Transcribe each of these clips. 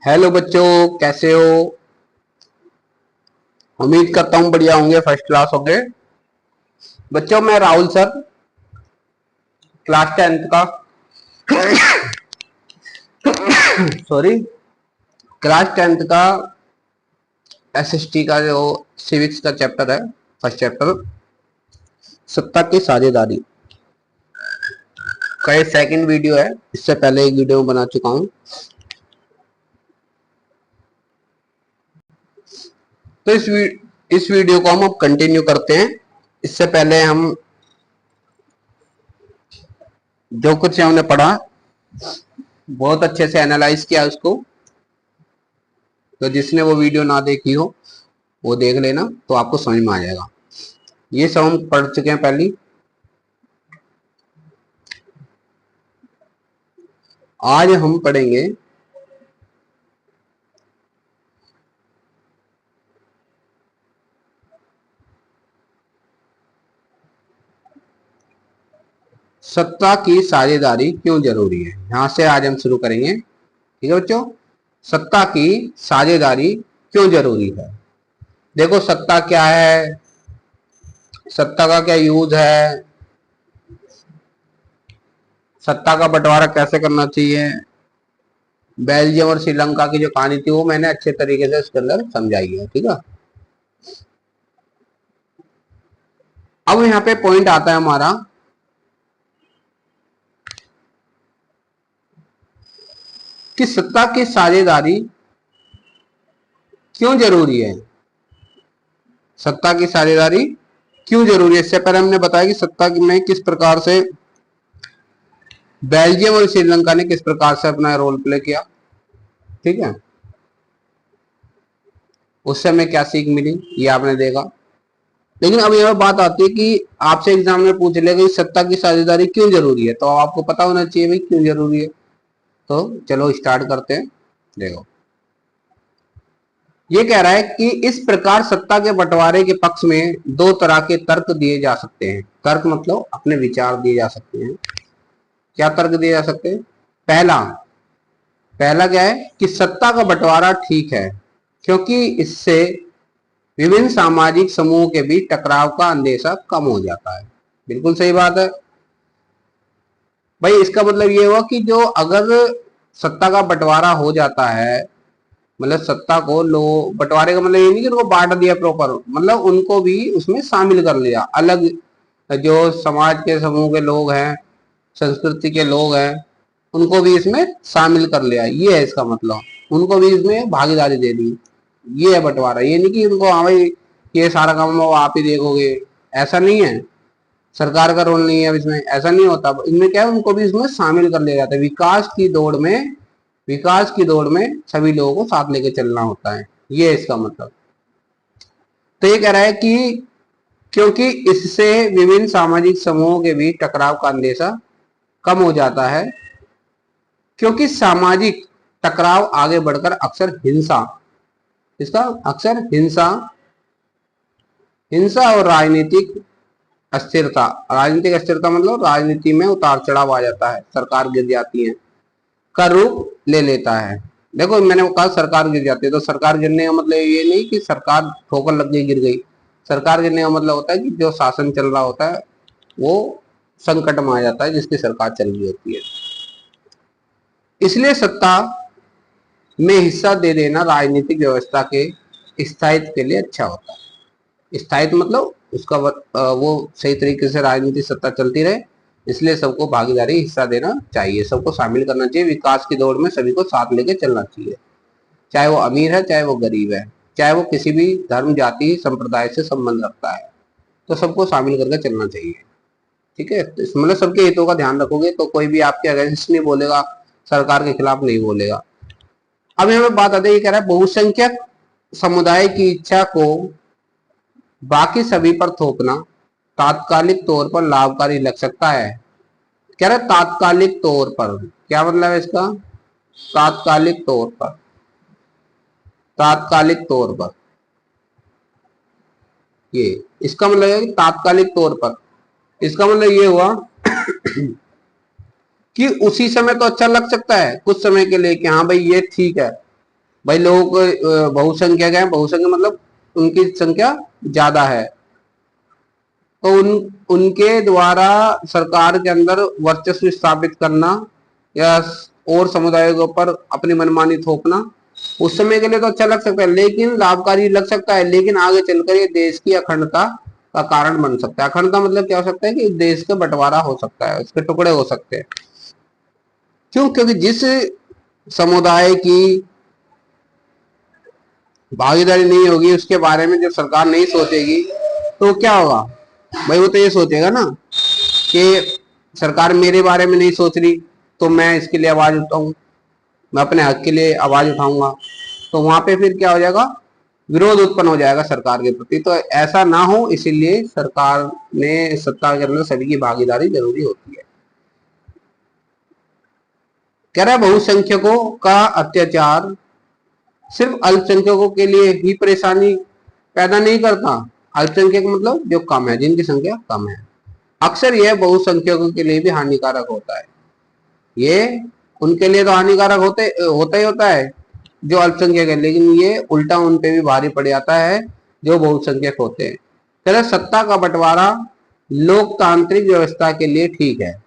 Hello बच्चों, कैसे हो। उम्मीद करता हूँ बढ़िया होंगे, फर्स्ट क्लास होंगे। बच्चों, मैं राहुल सर, क्लास 10th का सॉरी, क्लास 10th का एसएसटी का जो सिविक्स का चैप्टर है, फर्स्ट चैप्टर सत्ता की साझेदारी का ये सेकंड वीडियो है। इससे पहले एक वीडियो बना चुका हूँ। तो इस वीडियो को हम अब कंटिन्यू करते हैं। इससे पहले हम जो कुछ हमने पढ़ा बहुत अच्छे से एनालाइज किया उसको। तो जिसने वो वीडियो ना देखी हो वो देख लेना, तो आपको समझ में आ जाएगा। ये सब हम पढ़ चुके हैं पहले। आज हम पढ़ेंगे सत्ता की साझेदारी क्यों जरूरी है। यहां से आज हम शुरू करेंगे। ठीक है बच्चों, सत्ता की साझेदारी क्यों जरूरी है। देखो, सत्ता क्या है, सत्ता का क्या यूज है, सत्ता का बंटवारा कैसे करना चाहिए। बेल्जियम और श्रीलंका की जो कहानी थी वो मैंने अच्छे तरीके से इसके अंदर समझाई है। ठीक है, अब यहाँ पे पॉइंट आता है हमारा कि सत्ता की साझेदारी क्यों जरूरी है। सत्ता की साझेदारी क्यों जरूरी है। इससे पहले हमने बताया कि सत्ता में किस प्रकार से बेल्जियम और श्रीलंका ने किस प्रकार से अपना रोल प्ले किया। ठीक है, उससे हमें क्या सीख मिली ये आपने देखा। लेकिन अब यह बात आती है कि आपसे एग्जाम में पूछ लेगा कि सत्ता की साझेदारी क्यों जरूरी है, तो आपको पता होना चाहिए भाई क्यों जरूरी है। तो चलो स्टार्ट करते हैं। देखो, ये कह रहा है कि इस प्रकार सत्ता के बंटवारे के पक्ष में दो तरह के तर्क दिए जा सकते हैं। तर्क मतलब अपने विचार दिए जा सकते हैं। क्या तर्क दिए जा सकते हैं। पहला पहला क्या है कि सत्ता का बंटवारा ठीक है क्योंकि इससे विभिन्न सामाजिक समूहों के बीच टकराव का अंदेशा कम हो जाता है। बिल्कुल सही बात है भाई। इसका मतलब ये हुआ कि जो अगर सत्ता का बंटवारा हो जाता है, मतलब सत्ता को लो, बंटवारे का मतलब ये नहीं कि उनको बांट दिया प्रॉपर, मतलब उनको भी उसमें शामिल कर लिया। अलग जो समाज के समूह के लोग हैं, संस्कृति के लोग हैं, उनको भी इसमें शामिल कर लिया। ये है इसका मतलब, उनको भी इसमें भागीदारी दे दी। ये है बंटवारा। ये नहीं कि उनको हाँ भाई ये सारा काम वो आप ही देखोगे, ऐसा नहीं है। सरकार का रोल नहीं है अब इसमें, ऐसा नहीं होता। इनमें क्या है, उनको भी इसमें शामिल कर लिया जाता है। विकास की दौड़ में सभी लोगों को साथ लेके चलना होता है। ये है इसका मतलब। तो ये कह रहा है कि क्योंकि इससे विभिन्न सामाजिक समूहों के बीच टकराव का अंदेशा कम हो जाता है, क्योंकि सामाजिक टकराव आगे बढ़कर अक्सर हिंसा, इसका अक्सर हिंसा हिंसा और राजनीतिक अस्थिरता मतलब राजनीति में उतार चढ़ाव आ जाता है, सरकार गिर जाती है का रूप ले लेता है। देखो, मैंने कहा सरकार गिर जाती है, तो सरकार गिरने का मतलब ये नहीं कि सरकार ठोकर लग गई गिर गई। सरकार गिरने का मतलब होता है कि जो शासन चल रहा होता है वो संकट में आ जाता है, जिसकी सरकार चल रही होती है। इसलिए सत्ता में हिस्सा दे देना राजनीतिक व्यवस्था के स्थायित्व के लिए अच्छा होता है। स्थायित्व मतलब उसका वो सही तरीके से राजनीतिक सत्ता चलती रहे, इसलिए सबको भागीदारी हिस्सा देना चाहिए, सबको शामिल करना चाहिए। विकास की दौड़ में सभी को साथ लेके चलना चाहिए, चाहे वो अमीर है चाहे वो गरीब है, चाहे वो किसी भी धर्म जाति संप्रदाय से संबंध रखता है, तो सबको शामिल करके चलना चाहिए। ठीक है, तो मतलब सबके हितों का ध्यान रखोगे तो कोई भी आपके अगेंस्ट नहीं बोलेगा, सरकार के खिलाफ नहीं बोलेगा। अब यहाँ पे बात आती है, ये कह रहा है बहुसंख्यक समुदाय की इच्छा को बाकी सभी पर थोपना तात्कालिक तौर पर लाभकारी लग सकता है। कह रहा है तात्कालिक तौर पर, क्या मतलब है इसका। तात्कालिक तौर पर, तात्कालिक तौर पर, ये इसका मतलब है कि तात्कालिक तौर पर, इसका मतलब ये हुआ कि उसी समय तो अच्छा लग सकता है कुछ समय के लिए कि हाँ भाई ये ठीक है, भाई लोग बहुसंख्यक है, बहुसंख्यक मतलब उनकी संख्या ज्यादा है, तो उनके द्वारा सरकार के अंदर वर्चस्व स्थापित करना या और समुदायों के ऊपर अपनी मनमानी थोपना उस समय के लिए तो अच्छा लग सकता है, लेकिन लाभकारी लग सकता है, लेकिन आगे चलकर ये देश की अखंडता का कारण बन सकता है। अखंडता मतलब क्या हो सकता है कि देश का बंटवारा हो सकता है, उसके टुकड़े हो सकते हैं। क्यों? क्योंकि जिस समुदाय की भागीदारी नहीं होगी, उसके बारे में जब सरकार नहीं सोचेगी तो क्या होगा भाई? वो तो ये सोचेगा ना कि सरकार मेरे बारे में नहीं सोच रही, तो मैं इसके लिए आवाज उठाऊं, मैं अपने हक के लिए आवाज उठाऊंगा, तो वहां पे फिर क्या हो जाएगा? विरोध उत्पन्न हो जाएगा सरकार के प्रति। तो ऐसा ना हो, इसीलिए सरकार ने सत्ता के अंदर सभी की भागीदारी जरूरी होती है। कह रहा है बहुसंख्यकों का अत्याचार सिर्फ अल्पसंख्यकों के लिए ही परेशानी पैदा नहीं करता। अल्पसंख्यक मतलब जो कम है, जिनकी संख्या कम है, अक्सर यह बहुसंख्यकों के लिए भी हानिकारक होता है। ये उनके लिए तो हानिकारक होता ही होता है जो अल्पसंख्यक है, लेकिन ये उल्टा उन पे भी भारी पड़ जाता है जो बहुसंख्यक होते हैं। तरह सत्ता का बंटवारा लोकतांत्रिक व्यवस्था के लिए ठीक है।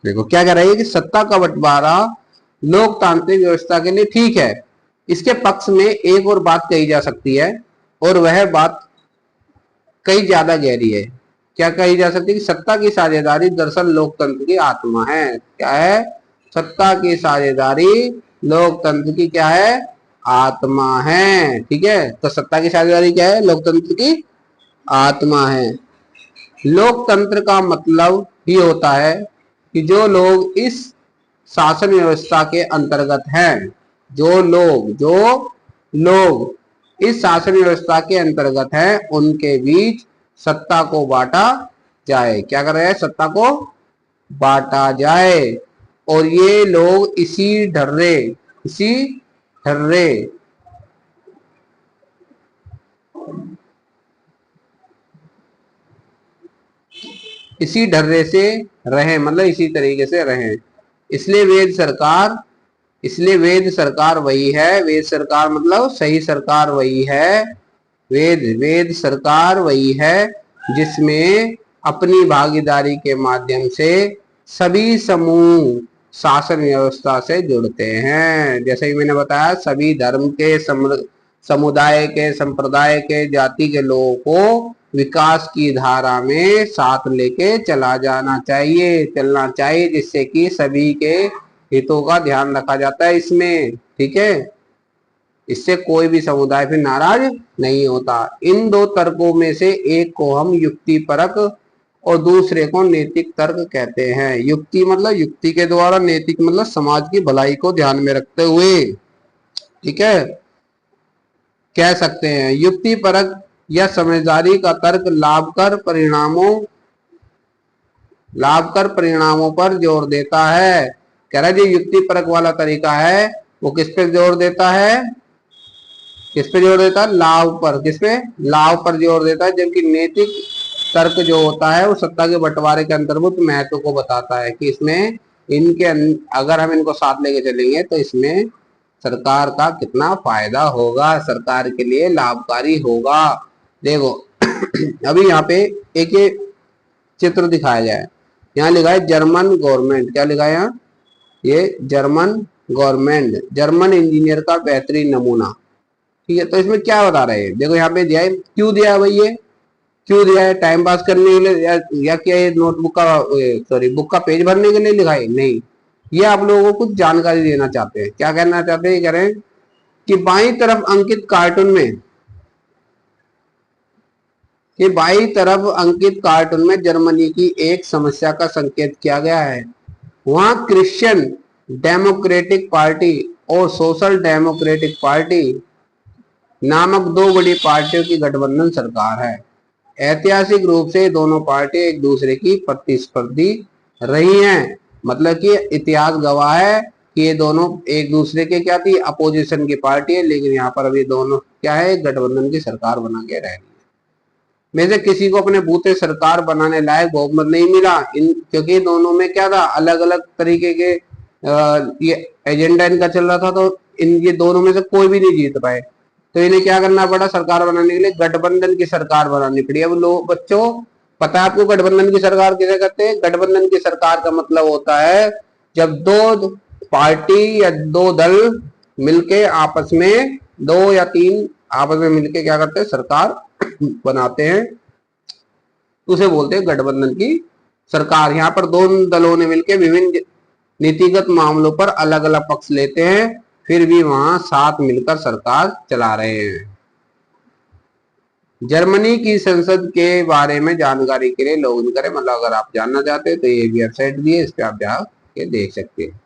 देखो क्या कह रही है कि सत्ता का बंटवारा लोकतांत्रिक व्यवस्था के लिए ठीक है। इसके पक्ष में एक और बात कही जा सकती है, और वह बात कई ज्यादा गहरी है। क्या कही जा सकती है कि सत्ता की साझेदारी दरअसल लोकतंत्र की आत्मा है। क्या है? सत्ता की साझेदारी लोकतंत्र की क्या है? आत्मा है। ठीक है, तो सत्ता की साझेदारी क्या है? लोकतंत्र की आत्मा है। लोकतंत्र का मतलब ही होता है कि जो लोग इस शासन व्यवस्था के अंतर्गत हैं, जो लोग इस शासन व्यवस्था के अंतर्गत हैं, उनके बीच सत्ता को बांटा जाए। क्या कर रहे हैं? सत्ता को बांटा जाए, और ये लोग ढर्रे इसी ढर्रे से रहें, मतलब इसी तरीके से रहें। इसलिए वेद सरकार वही है। वेद सरकार मतलब सही सरकार वही है। वेद सरकार वही है जिसमें अपनी भागीदारी के माध्यम से सभी समूह शासन व्यवस्था से जुड़ते हैं। जैसे ही मैंने बताया, सभी धर्म के, समुदाय के, संप्रदाय के, जाति के लोगों को विकास की धारा में साथ लेके चलना चाहिए, जिससे कि सभी के हितों का ध्यान रखा जाता है इसमें। ठीक है, इससे कोई भी समुदाय फिर नाराज नहीं होता। इन दो तर्कों में से एक को हम युक्ति परक और दूसरे को नैतिक तर्क कहते हैं। युक्ति मतलब युक्ति के द्वारा, नैतिक मतलब समाज की भलाई को ध्यान में रखते हुए। ठीक है, कह सकते हैं युक्ति परक या समझदारी का तर्क लाभकर परिणामों पर जोर देता है। कह रहा है जो युक्ति परक वाला तरीका है वो किस पे जोर देता है? किस पे जोर देता है? लाभ पर। किस पे? लाभ पर जोर देता है। जबकि नैतिक तर्क जो होता है वो सत्ता के बंटवारे के अंतर्गत महत्व को बताता है कि इसमें अगर हम इनको साथ लेके चलेंगे तो इसमें सरकार का कितना फायदा होगा, सरकार के लिए लाभकारी होगा। देखो अभी यहाँ पे एक चित्र दिखाया जाए। यहाँ लिखा है जर्मन गवर्नमेंट। क्या लिखा है यहाँ? ये जर्मन गवर्नमेंट, जर्मन इंजीनियर का बेहतरीन नमूना। ठीक है, तो इसमें क्या बता रहे हैं? देखो यहाँ पे दिया है, क्यों दिया है भाई? ये क्यों दिया है? टाइम पास करने के लिए या क्या ये नोटबुक का बुक का पेज भरने के लिए लिखा है? नहीं, ये आप लोगों को कुछ जानकारी देना चाहते हैं। क्या कहना चाहते हैं? कह रहे हैं कि बाईं तरफ अंकित कार्टून में जर्मनी की एक समस्या का संकेत किया गया है। वहां क्रिश्चियन डेमोक्रेटिक पार्टी और सोशल डेमोक्रेटिक पार्टी नामक दो बड़ी पार्टियों की गठबंधन सरकार है। ऐतिहासिक रूप से दोनों पार्टी एक दूसरे की प्रतिस्पर्धी रही हैं। मतलब कि इतिहास गवाह है कि ये दोनों एक दूसरे के क्या थी? अपोजिशन की पार्टी है, लेकिन यहाँ पर अभी दोनों क्या है? गठबंधन की सरकार बना के रह में से किसी को अपने बूते सरकार बनाने लायक बहुमत नहीं मिला। क्योंकि दोनों में क्या था? अलग अलग तरीके के ये एजेंडा इनका चल रहा था। तो इन ये दोनों में से कोई भी नहीं जीत पाए, तो इन्हें क्या करना पड़ा, सरकार बनाने के लिए गठबंधन की सरकार बनानी पड़ी। अब लोग बच्चों पता है आपको गठबंधन की सरकार किसे कहते हैं? गठबंधन की सरकार का मतलब होता है जब दो पार्टी या दो दल मिलके आपस में, दो या तीन आपस में मिलके क्या करते हैं, सरकार बनाते हैं, उसे बोलते हैं गठबंधन की सरकार। यहाँ पर दोनों दलों ने मिलकर विभिन्न नीतिगत मामलों पर अलग अलग पक्ष लेते हैं, फिर भी वहां साथ मिलकर सरकार चला रहे हैं। जर्मनी की संसद के बारे में जानकारी के लिए लॉगिन करें, मतलब अगर आप जानना चाहते हैं तो ये वेबसाइट दी है, इस पे आप जाके देख सकते हैं।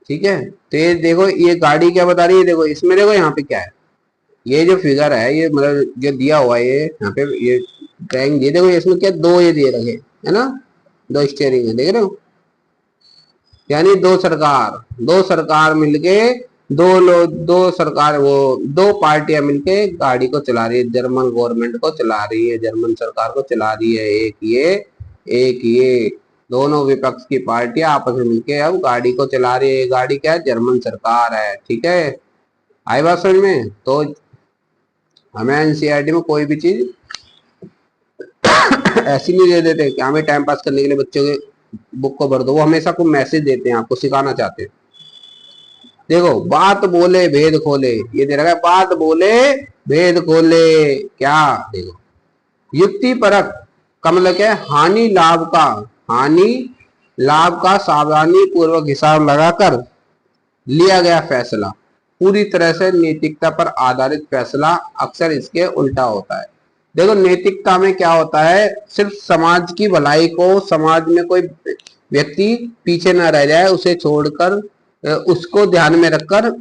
ठीक है, तो ये देखो ये गाड़ी क्या बता रही है, देखो इसमें देखो यहाँ पे क्या है, ये जो फिगर है ये मतलब जो दिया हुआ है, ये यहाँ पे ये ड्राइंग दिए, देखो इसमें क्या दो ये दिए रखे है ना, दो स्टीयरिंग है, देख रहे हो, यानी दो सरकार मिलके, दो सरकार, वो दो पार्टियां मिलके गाड़ी को चला रही है, जर्मन गवर्नमेंट को चला रही है, जर्मन सरकार को चला रही है। एक ये दोनों विपक्ष की पार्टियां आपस में मिलके अब गाड़ी को चला रही है। गाड़ी क्या है? जर्मन सरकार है। ठीक है, आई बात समझ में? तो हमें एनसीईआरटी में कोई भी चीज ऐसी नहीं दे देते कि हमें टाइम पास करने के लिए बच्चों के बुक को भर दो, वो हमेशा को मैसेज देते हैं, आपको सिखाना चाहते हैं। देखो, बात बोले भेद खोले, ये दे रखा है, बात बोले भेद खोले, क्या देखो, युक्ति परक का मतलब क्या है? हानि लाभ का सावधानी पूर्वक हिसाब लगाकर लिया गया फैसला, पूरी तरह से नैतिकता पर आधारित फैसला अक्सर इसके उल्टा होता है। देखो, नैतिकता में क्या होता है, सिर्फ समाज की भलाई को, समाज में कोई व्यक्ति पीछे ना रह जाए उसे छोड़कर, उसको ध्यान में रखकर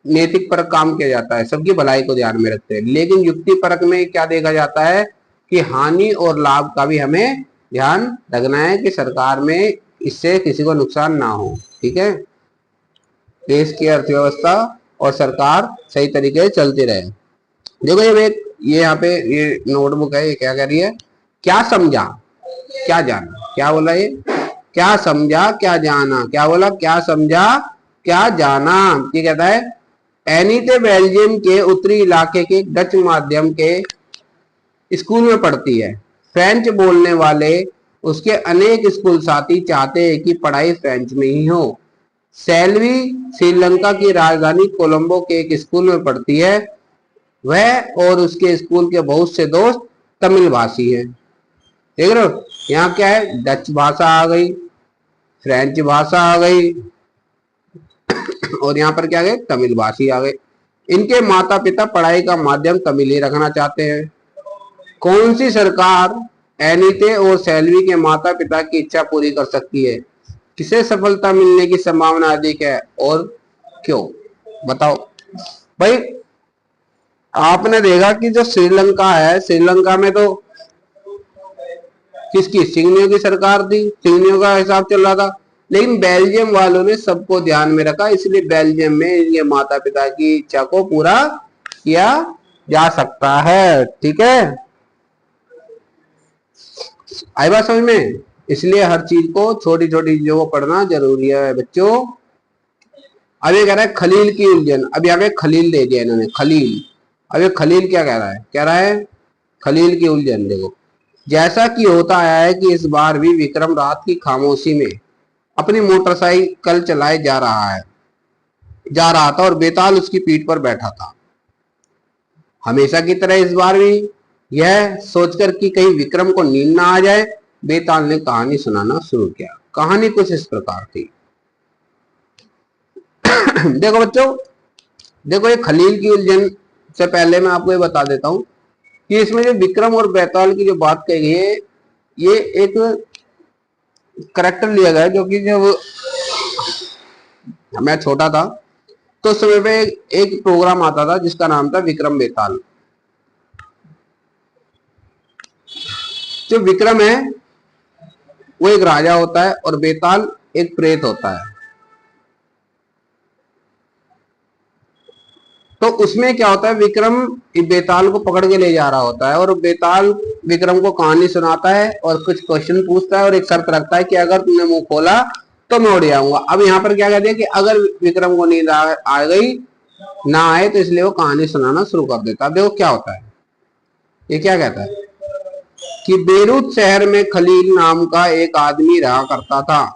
नैतिक परक काम किया जाता है, सबकी भलाई को ध्यान में रखते हैं। लेकिन युक्ति परक में क्या देखा जाता है कि हानि और लाभ का भी हमें ध्यान रखना है कि सरकार में इससे किसी को नुकसान ना हो। ठीक है, देश की अर्थव्यवस्था और सरकार सही तरीके से चलती रहे। देखो ये यहाँ पे ये नोटबुक है, ये क्या कह रही है? क्या समझा क्या जाना, क्या बोला ये? क्या समझा क्या जाना, क्या बोला? क्या समझा क्या जाना। ये कहता है एनीते बेल्जियम के उत्तरी इलाके के डच माध्यम के स्कूल में पढ़ती है। फ्रेंच बोलने वाले उसके अनेक स्कूल साथी चाहते हैं कि पढ़ाई फ्रेंच में ही हो। सैल्वी श्रीलंका की राजधानी कोलंबो के एक स्कूल में पढ़ती है। वह और उसके स्कूल के बहुत से दोस्त तमिल भाषी हैं। देख रहे हो, यहाँ क्या है? डच भाषा आ गई, फ्रेंच भाषा आ गई, और यहाँ पर क्या गए? तमिल भाषी आ गए। इनके माता पिता पढ़ाई का माध्यम तमिल ही रखना चाहते हैं। कौन सी सरकार एनीते और सैल्वी के माता पिता की इच्छा पूरी कर सकती है? किसे सफलता मिलने की संभावना अधिक है और क्यों? बताओ भाई। आपने देखा कि जो श्रीलंका है, श्रीलंका में तो किसकी? सिंघनियों की सरकार थी, सिंघनियों का हिसाब चल रहा था। लेकिन बेल्जियम वालों ने सबको ध्यान में रखा, इसलिए बेल्जियम में इनके माता पिता की इच्छा को पूरा किया जा सकता है। ठीक है, आई बात समझ में? इसलिए हर चीज को, छोटी छोटी चीजों को पढ़ना जरूरी है बच्चों। अब ये कह रहा है खलील की उलझन। अब यहाँ पे खलील दे दिया इन्होंने, खलील। अब ये खलील क्या कह रहा है? कह रहा है खलील की उलझन। देखो, जैसा कि होता आया है कि इस बार भी विक्रम रात की खामोशी में अपनी मोटरसाइकिल चलाए जा रहा था और बेताल उसकी पीठ पर बैठा था। हमेशा की तरह इस बार भी यह सोचकर कि कहीं विक्रम को नींद ना आ जाए, बेताल ने कहानी सुनाना शुरू किया। कहानी कुछ इस प्रकार थी। देखो बच्चों, देखो ये खलील की उलझन से पहले मैं आपको ये बता देता हूं कि इसमें जो विक्रम और बेताल की जो बात कही गई है, ये एक करेक्टर लिया गया है, जो कि जब मैं छोटा था तो उस समय पे एक प्रोग्राम आता था जिसका नाम था विक्रम बेताल। जो विक्रम है वो एक राजा होता है और बेताल एक प्रेत होता है। तो उसमें क्या होता है, विक्रम बेताल को पकड़ के ले जा रहा होता है और बेताल विक्रम को कहानी सुनाता है और कुछ क्वेश्चन पूछता है और एक शर्त रखता है कि अगर तुमने मुंह खोला तो मैं उड़ जाऊंगा। अब यहाँ पर क्या कहते हैं कि अगर विक्रम को नींद आ गई ना आए तो इसलिए वो कहानी सुनाना शुरू कर देता। अब देखो क्या होता है, ये क्या कहता है कि बेरूत शहर में खलील नाम का एक आदमी रहा करता था।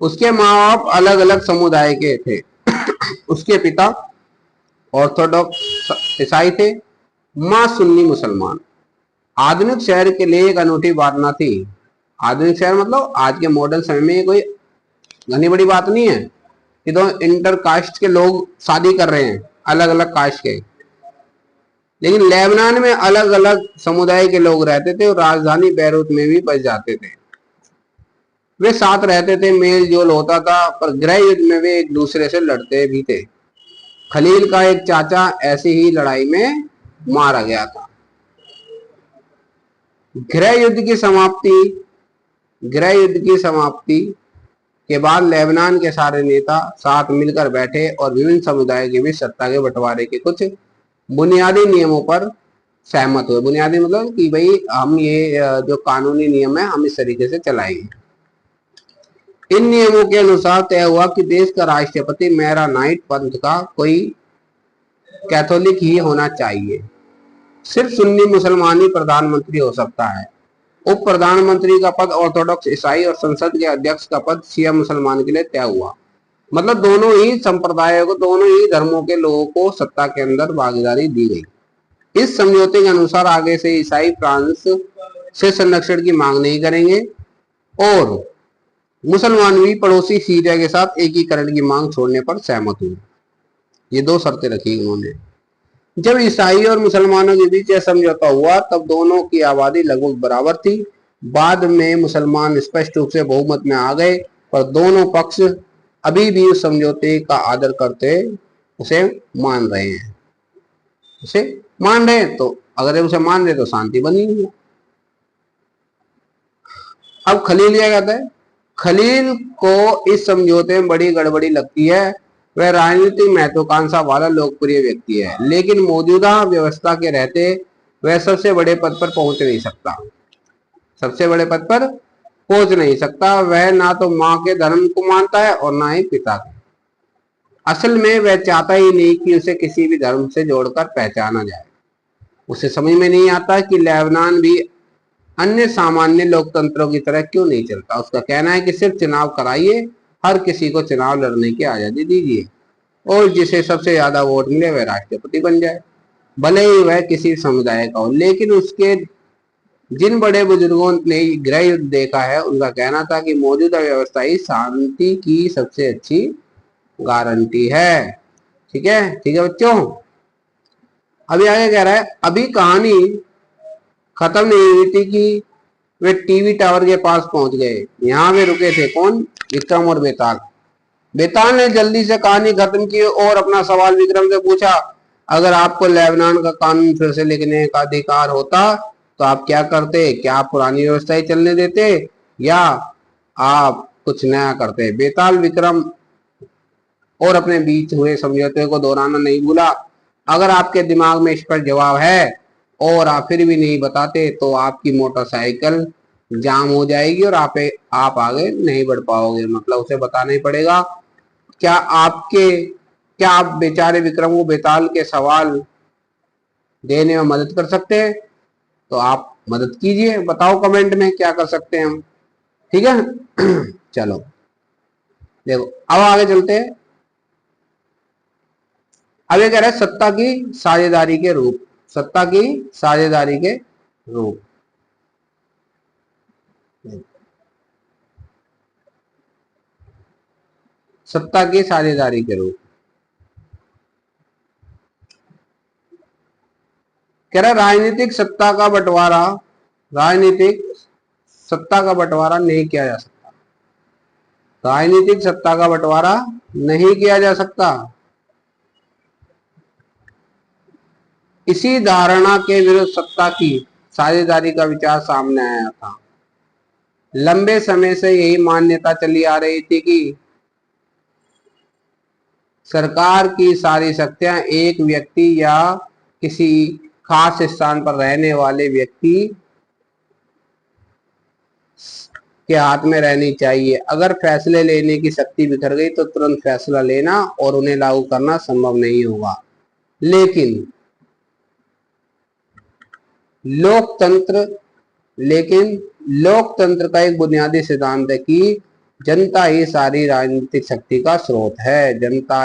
उसके माँ बाप अलग अलग समुदाय के थे। उसके पिता ऑर्थोडॉक्स ईसाई थे, माँ सुन्नी मुसलमान। आधुनिक शहर के लिए एक अनूठी वारणा थी। आधुनिक शहर मतलब आज के मॉडर्न समय में कोई घनी बड़ी बात नहीं है कि तो इंटर कास्ट के लोग शादी कर रहे हैं, अलग अलग कास्ट के। लेकिन लेबनान में अलग अलग समुदाय के लोग रहते थे और राजधानी बैरूत में भी बस जाते थे। वे साथ रहते थे, मेल जोल होता था, पर गृह युद्ध में वे एक दूसरे से लड़ते भी थे। खलील का एक चाचा ऐसी ही लड़ाई में मारा गया था। गृह युद्ध की समाप्ति के बाद लेबनान के सारे नेता साथ मिलकर बैठे और विभिन्न समुदायों के बीच सत्ता के बंटवारे के कुछ बुनियादी नियमों पर सहमत हुए। बुनियादी मतलब कि भाई हम ये जो कानूनी नियम है हम इस तरीके से चलाएंगे। इन नियमों के अनुसार तय हुआ कि देश का राष्ट्रपति मेरानाइट पंथ का कोई कैथोलिक ही होना चाहिए। सिर्फ सुन्नी मुसलमान ही प्रधानमंत्री हो सकता है। उप प्रधानमंत्री का पद ऑर्थोडॉक्स ईसाई और संसद के अध्यक्ष का पद शिया मुसलमान के लिए तय हुआ। मतलब दोनों ही संप्रदायों को, दोनों ही धर्मों के लोगों को सत्ता के अंदर भागीदारी दी गई। इस समझौते के अनुसार आगे से ईसाई फ्रांस से संरक्षण की मांग नहीं करेंगे और मुसलमान भी पड़ोसी सीरिया के साथ एकीकरण की मांग छोड़ने पर सहमत हुए। ये दो शर्तें रखी उन्होंने। जब ईसाई और मुसलमानों के बीच यह समझौता हुआ तब दोनों की आबादी लगभग बराबर थी। बाद में मुसलमान स्पष्ट रूप से बहुमत में आ गए, पर दोनों पक्ष अभी भी उस समझौते का आदर करते उसे मान रहे हैं। उसे मान रहे हैं, तो अगर उसे मान रहे तो शांति बनी हुई है। अब खलील क्या कहता है? खलील को इस समझौते में बड़ी गड़बड़ी लगती है। वह राजनीतिक महत्वाकांक्षा वाला लोकप्रिय व्यक्ति है, लेकिन मौजूदा व्यवस्था के रहते वह सबसे बड़े पद पर पहुंच नहीं सकता। सबसे बड़े पद पर पहुंच नहीं सकता। वह ना तो मां के धर्म को मानता है और ना ही पिता के। असल में वह चाहता ही नहीं कि उसे किसी भी धर्म से जोड़कर पहचाना जाए। उसे समझ में नहीं आता कि लेबनान भी अन्य सामान्य लोकतंत्रों की तरह क्यों नहीं चलता। उसका कहना है कि सिर्फ चुनाव कराइए, हर किसी को चुनाव लड़ने की आजादी दीजिए और जिसे सबसे ज्यादा वोट मिले वह राष्ट्रपति बन जाए, भले ही वह किसी समुदाय का हो। लेकिन उसके जिन बड़े बुजुर्गों ने गृह युद्ध देखा है उनका कहना था कि मौजूदा व्यवस्था ही शांति की सबसे अच्छी गारंटी है। ठीक है बच्चों। अभी आगे कह रहा है, अभी कहानी खत्म नहीं हुई थी कि वे टीवी टावर के पास पहुंच गए। यहाँ वे रुके थे। कौन? विक्रम और बेताल। बेताल ने जल्दी से कहानी खत्म की और अपना सवाल विक्रम से पूछा, अगर आपको लेबनान का कानून फिर से लिखने का अधिकार होता तो आप क्या करते? क्या आप पुरानी व्यवस्था ही चलने देते या आप कुछ नया करते? बेताल विक्रम और अपने बीच हुए समझौते को दोहराना नहीं भूला। अगर आपके दिमाग में इस पर जवाब है और आप फिर भी नहीं बताते तो आपकी मोटरसाइकिल जाम हो जाएगी और आप आगे नहीं बढ़ पाओगे। मतलब उसे बताना ही पड़ेगा। क्या आप बेचारे विक्रम को बेताल के सवाल देने में मदद कर सकते हैं? तो आप मदद कीजिए, बताओ कमेंट में क्या कर सकते हैं हम। ठीक है चलो देखो अब आगे चलते हैं। अब ये कह रहा है सत्ता की साझेदारी के रूप। सत्ता की साझेदारी के रूप। सत्ता की साझेदारी के रूप कह रहा राजनीतिक सत्ता का बंटवारा नहीं किया जा सकता। राजनीतिक सत्ता का बंटवारा नहीं किया जा सकता। इसी धारणा के विरुद्ध सत्ता की साझेदारी का विचार सामने आया था। लंबे समय से यही मान्यता चली आ रही थी कि सरकार की सारी शक्तियां एक व्यक्ति या किसी खास स्थान पर रहने वाले व्यक्ति के हाथ में रहनी चाहिए। अगर फैसले लेने की शक्ति बिखर गई तो तुरंत फैसला लेना और उन्हें लागू करना संभव नहीं होगा। लेकिन लोकतंत्र लेकिन लोकतंत्र का एक बुनियादी सिद्धांत है कि जनता ही सारी राजनीतिक शक्ति का स्रोत है। जनता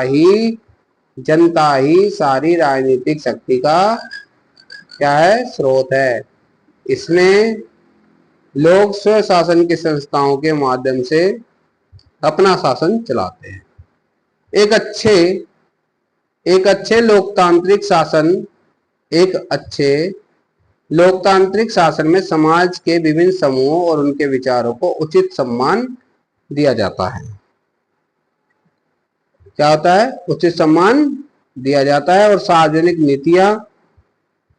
ही सारी राजनीतिक शक्ति का क्या है, स्रोत है। इसमें लोग स्व शासन की संस्थाओं के माध्यम से अपना शासन चलाते हैं। एक अच्छे लोकतांत्रिक शासन में समाज के विभिन्न समूहों और उनके विचारों को उचित सम्मान दिया जाता है। क्या होता है? उचित सम्मान दिया जाता है और सार्वजनिक नीतियां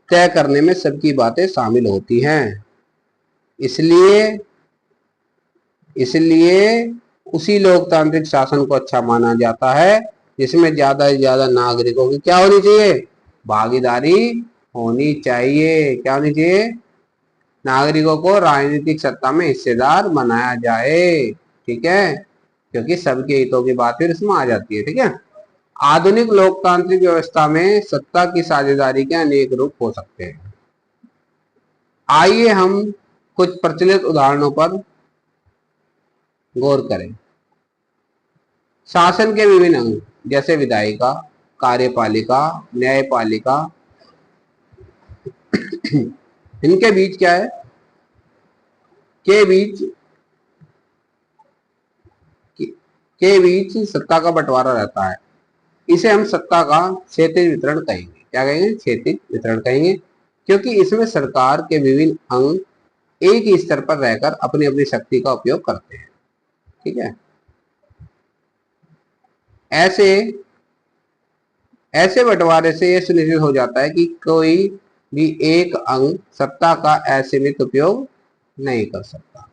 तय करने में सबकी बातें शामिल होती हैं। इसलिए उसी लोकतांत्रिक शासन को अच्छा माना जाता है जिसमें ज्यादा से ज्यादा नागरिकों की क्या होनी चाहिए, भागीदारी होनी चाहिए। क्या होनी चाहिए? नागरिकों को राजनीतिक सत्ता में हिस्सेदार बनाया जाए। ठीक है, क्योंकि सबके हितों की बात फिर इसमें आ जाती है। ठीक है, आधुनिक लोकतांत्रिक व्यवस्था में सत्ता की साझेदारी के अनेक रूप हो सकते हैं। आइए हम कुछ प्रचलित उदाहरणों पर गौर करें। शासन के विभिन्न अंग जैसे विधायिका, कार्यपालिका, न्यायपालिका, इनके बीच क्या है, के बीच सत्ता का बंटवारा रहता है। इसे हम सत्ता का क्षैतिज वितरण कहेंगे। क्या कहेंगे? क्षैतिज वितरण कहेंगे, क्योंकि इसमें सरकार के विभिन्न अंग एक ही स्तर पर रहकर अपनी अपनी शक्ति का उपयोग करते हैं। ठीक है, ऐसे बंटवारे से यह सुनिश्चित हो जाता है कि कोई भी एक अंग सत्ता का असीमित उपयोग नहीं कर सकता।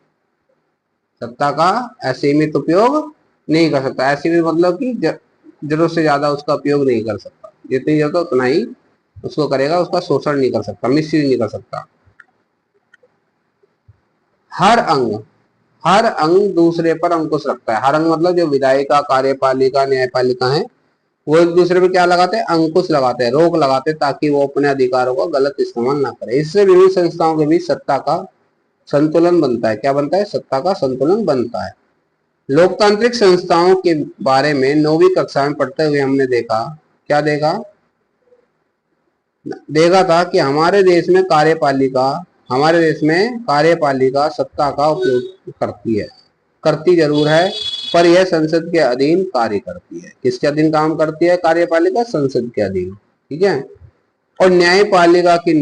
सत्ता का असीमित उपयोग नहीं कर सकता। असीमित मतलब कि जरूरत से ज्यादा उसका उपयोग नहीं कर सकता। जितनी जरूरत उतना ही उसको करेगा, उसका शोषण नहीं कर सकता, मिसयूज नहीं कर सकता। हर अंग दूसरे पर अंकुश रखता है। हर अंग मतलब जो विधायिका, कार्यपालिका, न्यायपालिका है, वो एक दूसरे पे क्या लगाते हैं? अंकुश लगाते हैं, रोक लगाते हैं, ताकि वो अपने अधिकारों का गलत इस्तेमाल ना करे। इससे विभिन्न संस्थाओं के बीच सत्ता का संतुलन बनता है। क्या बनता है? सत्ता का संतुलन बनता है। लोकतांत्रिक संस्थाओं के बारे में 9वीं कक्षा में पढ़ते हुए हमने देखा, क्या देखा था कि हमारे देश में कार्यपालिका सत्ता का उपयोग करती जरूर है, पर यह संसद के अधीन कार्य करती है। किसके अधीन काम करती है कार्यपालिका? संसद के अधीन। ठीक है, और न्यायपालिका की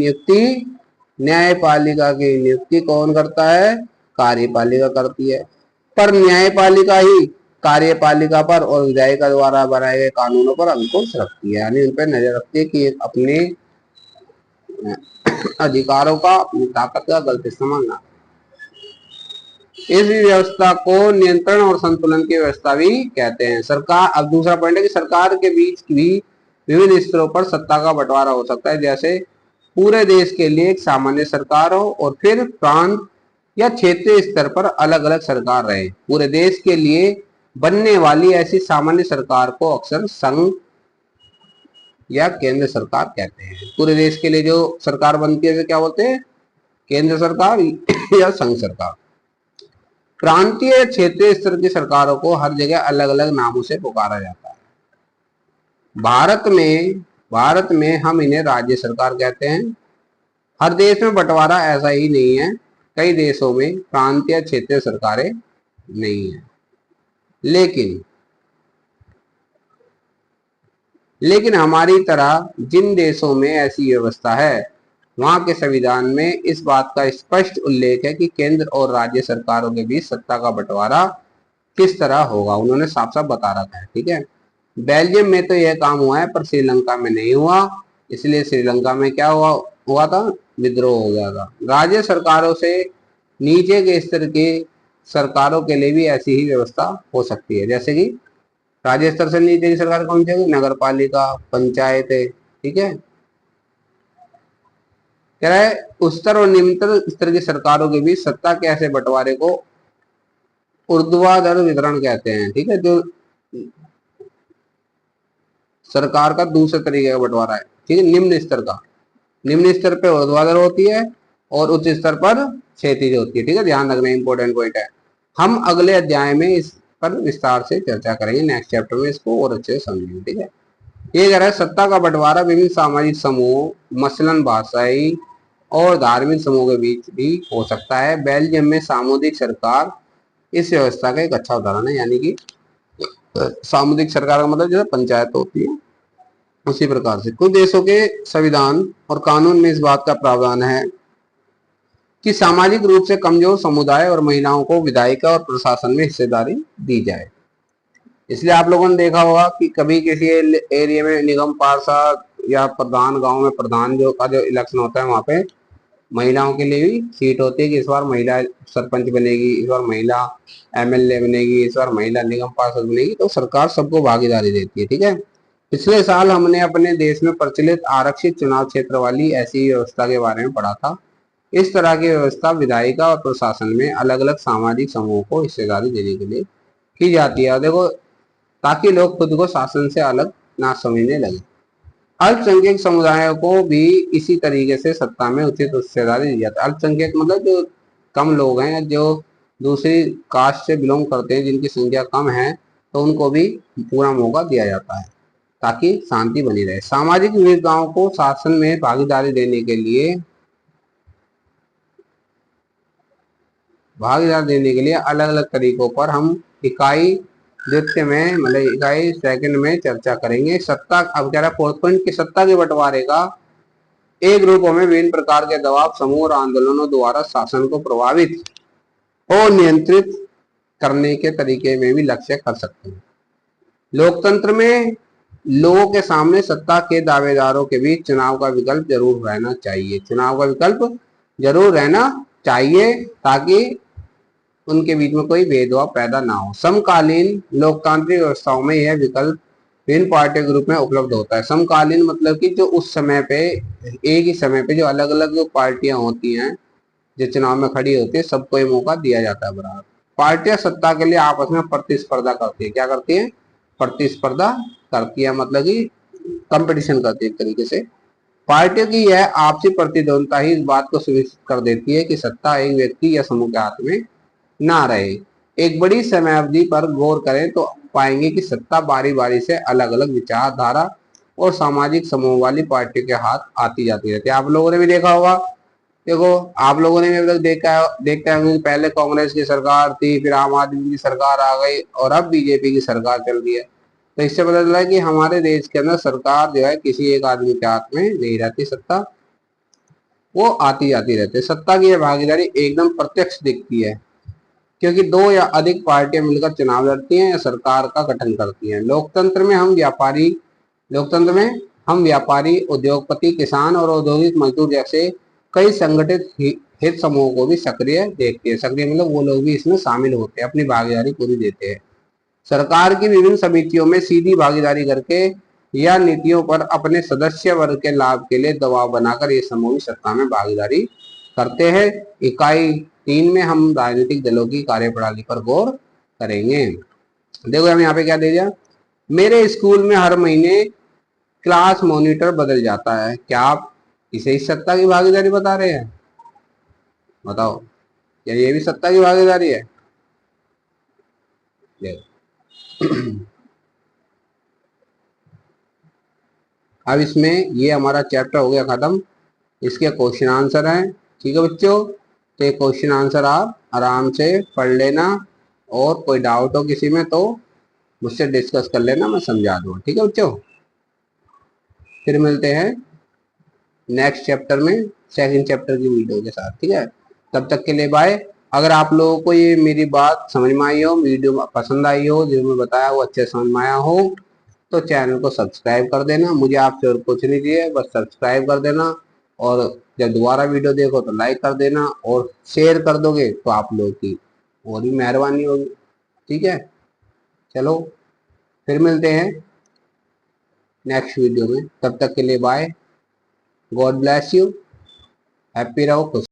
नियुक्ति कौन करता है? कार्यपालिका करती है। पर न्यायपालिका ही कार्यपालिका पर और विधायिका द्वारा बनाए गए कानूनों पर अंकुश रखती है, यानी उन पर नजर रखती है कि अपने अधिकारों का, अपनी ताकत का गलत इस्तेमाल ना। इस व्यवस्था को नियंत्रण और संतुलन की व्यवस्था भी कहते हैं। सरकार, अब दूसरा पॉइंट है कि सरकार के बीच भी विभिन्न स्तरों पर सत्ता का बंटवारा हो सकता है। जैसे पूरे देश के लिए एक सामान्य सरकार हो और फिर प्रांत या क्षेत्रीय स्तर पर अलग अलग सरकार रहे। पूरे देश के लिए बनने वाली ऐसी सामान्य सरकार को अक्सर संघ या केंद्र सरकार कहते हैं। पूरे देश के लिए जो सरकार बनती है क्या बोलते हैं? केंद्र सरकार या संघ सरकार। प्रांतीय या क्षेत्रीय स्तर की सरकारों को हर जगह अलग अलग नामों से पुकारा जाता है। भारत में हम इन्हें राज्य सरकार कहते हैं। हर देश में बंटवारा ऐसा ही नहीं है। कई देशों में प्रांतीय क्षेत्रीय सरकारें नहीं है, लेकिन हमारी तरह जिन देशों में ऐसी व्यवस्था है, वहां के संविधान में इस बात का स्पष्ट उल्लेख है कि केंद्र और राज्य सरकारों के बीच सत्ता का बंटवारा किस तरह होगा। उन्होंने साफ साफ बता रखा है। ठीक है, बेल्जियम में तो यह काम हुआ है, पर श्रीलंका में नहीं हुआ। इसलिए श्रीलंका में क्या हुआ था? विद्रोह हो गया था। राज्य सरकारों से नीचे के स्तर के सरकारों के लिए भी ऐसी ही व्यवस्था हो सकती है। जैसे कि राज्य स्तर से नीचे की सरकार कौन सी होगी? नगर पालिका, पंचायतें। ठीक है, कह रहा है उच्चतर और निम्नतर स्तर की सरकारों के बीच सत्ता के ऐसे बंटवारे को ऊर्ध्वाधर वितरण कहते हैं, ठीक है, जो सरकार का दूसरे तरीके का बंटवारा है, ठीक है। निम्न स्तर पे ऊर्ध्वाधर होती है और उच्च स्तर पर क्षैतिज होती है, ठीक है, ध्यान रखना, इंपॉर्टेंट पॉइंट है। हम अगले अध्याय में इस पर विस्तार से चर्चा करेंगे, नेक्स्ट चैप्टर में इसको और अच्छे से समझेंगे, ठीक है। ये कह रहा है सत्ता का बंटवारा विभिन्न सामाजिक समूह मसलन भाषाई और धार्मिक समूह के बीच भी हो सकता है। बेल्जियम में सामुदायिक सरकार इस व्यवस्था का एक अच्छा उदाहरण है, यानी कि सामुदायिक सरकार का मतलब जैसे पंचायत होती है उसी प्रकार से। कुछ देशों के संविधान और कानून में इस बात का प्रावधान है कि सामाजिक रूप से कमजोर समुदाय और महिलाओं को विधायिका और प्रशासन में हिस्सेदारी दी जाए। इसलिए आप लोगों ने देखा होगा कि कभी किसी एरिया में निगम पार्षद या प्रधान, गांव में प्रधान जो का जो इलेक्शन होता है, वहां पे महिलाओं के लिए भी सीट होती है कि इस बार महिला सरपंच बनेगी, इस बार महिला एमएलए बनेगी, इस बार महिला निगम पार्षद बनेगी, तो सरकार सबको भागीदारी देती है, ठीक है। पिछले साल हमने अपने देश में प्रचलित आरक्षित चुनाव क्षेत्र वाली ऐसी व्यवस्था के बारे में पढ़ा था। इस तरह की व्यवस्था विधायिका और प्रशासन में अलग अलग सामाजिक समूहों को हिस्सेदारी देने के लिए की जाती है, देखो, ताकि लोग खुद को शासन से अलग ना समझने लगे। अल्पसंख्यक समुदायों को भी इसी तरीके से सत्ता में उचित हिस्सेदारी दी जाती है। अल्पसंख्यक मतलब जो कम लोग हैं, जो दूसरी कास्ट से बिलोंग करते हैं, जिनकी संख्या कम है, तो उनको भी पूरा मौका दिया जाता है ताकि शांति बनी रहे। सामाजिक विविधताओं को शासन में भागीदारी देने के लिए अलग अलग तरीकों पर हम इकाई द्वितीय में मतलब इकाई सेकंड में चर्चा करेंगे। सत्ता, अब कह रहा है फोर्थ पॉइंट की सत्ता के बंटवारे का एक रूपों में विभिन्न प्रकार के दबाव समूह और आंदोलनों द्वारा शासन को प्रभावित और नियंत्रित करने के तरीके में भी लक्ष्य कर सकते हैं। लोकतंत्र में लोगों के सामने सत्ता के दावेदारों के बीच चुनाव का विकल्प जरूर रहना चाहिए, ताकि उनके बीच में कोई भेदभाव पैदा ना हो। समकालीन लोकतांत्रिक व्यवस्थाओं में यह विकल्प विभिन्न पार्टियों के रूप में उपलब्ध होता है। समकालीन मतलब कि जो उस समय पे एक ही समय पे जो अलग अलग जो पार्टियां होती हैं जो चुनाव में खड़ी होती है, सबको ये मौका दिया जाता है बराबर। पार्टियां सत्ता के लिए आपस में प्रतिस्पर्धा करती है, क्या करती है? प्रतिस्पर्धा करती है, मतलब कि कंपटीशन करती है एक तरीके से। पार्टियों की यह आपसी प्रतिद्वंदता ही इस बात को सुनिश्चित कर देती है कि सत्ता एक व्यक्ति या समूह के हाथ में ना रहे। एक बड़ी समय अवधि पर गौर करें तो पाएंगे कि सत्ता बारी बारी से अलग अलग विचारधारा और सामाजिक समूह वाली पार्टियों के हाथ आती जाती रहती है। आप लोगों ने भी देखा होगा, देखो आप लोगों ने भी अभी तक देखते होंगे कि पहले कांग्रेस की सरकार थी, फिर आम आदमी की सरकार आ गई और अब बीजेपी की सरकार चल रही है। तो इससे पता चला है कि हमारे देश के अंदर सरकार जो है किसी एक आदमी के हाथ में नहीं रहती, सत्ता वो आती जाती रहती है। सत्ता की यह भागीदारी एकदम प्रत्यक्ष दिखती है क्योंकि दो या अधिक पार्टियां मिलकर चुनाव लड़ती हैं या सरकार का गठन करती हैं। लोकतंत्र में हम व्यापारी, उद्योगपति, किसान और औद्योगिक मजदूर जैसे कई संगठित हित समूहों को भी सक्रिय देखते हैं। सक्रिय मतलब वो लोग भी इसमें शामिल होते हैं, अपनी भागीदारी पूरी देते हैं। सरकार की विभिन्न समितियों में सीधी भागीदारी करके या नीतियों पर अपने सदस्य वर्ग के लाभ के लिए दबाव बनाकर ये समूह सत्ता में भागीदारी करते हैं। इकाई 3 में हम राजनीतिक दलों की कार्यप्रणाली पर गौर करेंगे। देखो हम यहाँ पे क्या दे दिया, मेरे स्कूल में हर महीने क्लास मॉनिटर बदल जाता है। क्या आप इसे इस सत्ता की भागीदारी बता रहे हैं? बताओ, क्या ये भी सत्ता की भागीदारी है? अब इसमें ये हमारा चैप्टर हो गया खत्म। इसके क्वेश्चन आंसर हैं, ठीक है बच्चों। तो ये क्वेश्चन आंसर आप आराम से पढ़ लेना और कोई डाउट हो किसी में तो मुझसे डिस्कस कर लेना, मैं समझा दूंगा, ठीक है बच्चों। फिर मिलते हैं नेक्स्ट चैप्टर में, सेकंड चैप्टर की वीडियो के साथ, ठीक है। तब तक के लिए बाय। अगर आप लोगों को ये मेरी बात समझ में आई हो, वीडियो पसंद आई हो, जो मैं बताया वो अच्छे समझ में आया हो, तो चैनल को सब्सक्राइब कर देना। मुझे आपसे और कुछ नहीं चाहिए, बस सब्सक्राइब कर देना। और जब दोबारा वीडियो देखो तो लाइक कर देना और शेयर कर दोगे तो आप लोगों की और भी मेहरबानी होगी, ठीक है। चलो फिर मिलते हैं नेक्स्ट वीडियो में, तब तक के लिए bye. God bless you, happy रहो, खुश